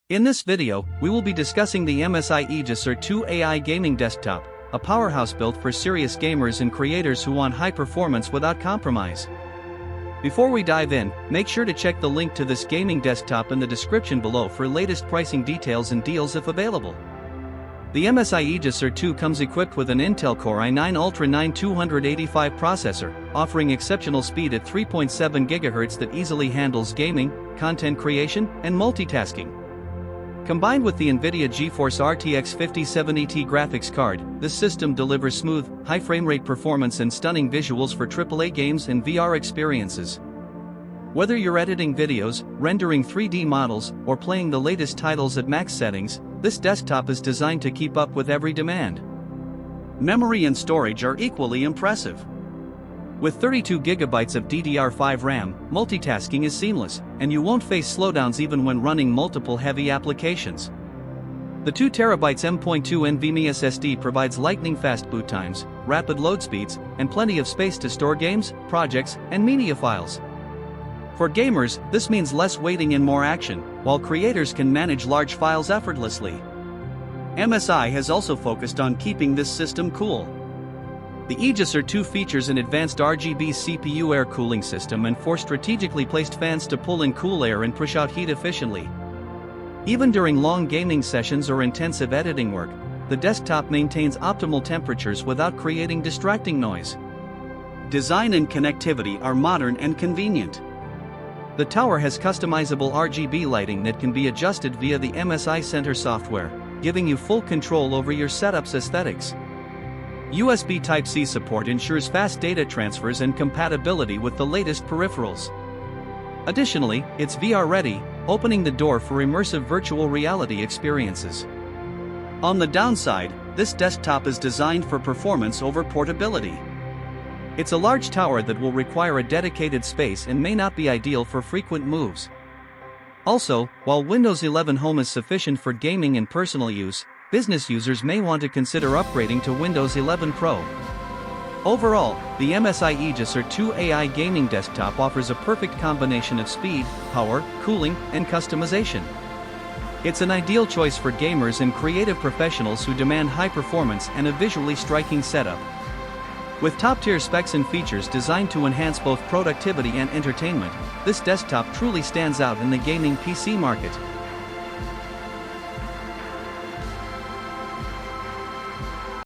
In this video, we will be discussing the MSI Aegis R2 AI gaming desktop, a powerhouse built for serious gamers and creators who want high performance without compromise. Before we dive in, make sure to check the link to this gaming desktop in the description below for latest pricing details and deals if available. The MSI Aegis R2 comes equipped with an Intel Core i9 Ultra 9285 processor, offering exceptional speed at 3.7 GHz that easily handles gaming, content creation, and multitasking. Combined with the NVIDIA GeForce RTX 5070Ti graphics card, this system delivers smooth, high frame rate performance and stunning visuals for AAA games and VR experiences. Whether you're editing videos, rendering 3D models, or playing the latest titles at max settings, this desktop is designed to keep up with every demand. Memory and storage are equally impressive. With 32 GB of DDR5 RAM, multitasking is seamless, and you won't face slowdowns even when running multiple heavy applications. The 2 TB M.2 NVMe SSD provides lightning-fast boot times, rapid load speeds, and plenty of space to store games, projects, and media files. For gamers, this means less waiting and more action, while creators can manage large files effortlessly. MSI has also focused on keeping this system cool. The Aegis R2 features an advanced RGB CPU air cooling system and 4 strategically placed fans to pull in cool air and push out heat efficiently. Even during long gaming sessions or intensive editing work, the desktop maintains optimal temperatures without creating distracting noise. Design and connectivity are modern and convenient. The tower has customizable RGB lighting that can be adjusted via the MSI Center software, giving you full control over your setup's aesthetics. USB Type-C support ensures fast data transfers and compatibility with the latest peripherals. Additionally, it's VR-ready, opening the door for immersive virtual reality experiences. On the downside, this desktop is designed for performance over portability. It's a large tower that will require a dedicated space and may not be ideal for frequent moves. Also, while Windows 11 Home is sufficient for gaming and personal use, business users may want to consider upgrading to Windows 11 Pro. Overall, the MSI Aegis R2 AI gaming desktop offers a perfect combination of speed, power, cooling, and customization. It's an ideal choice for gamers and creative professionals who demand high performance and a visually striking setup. With top-tier specs and features designed to enhance both productivity and entertainment, this desktop truly stands out in the gaming PC market.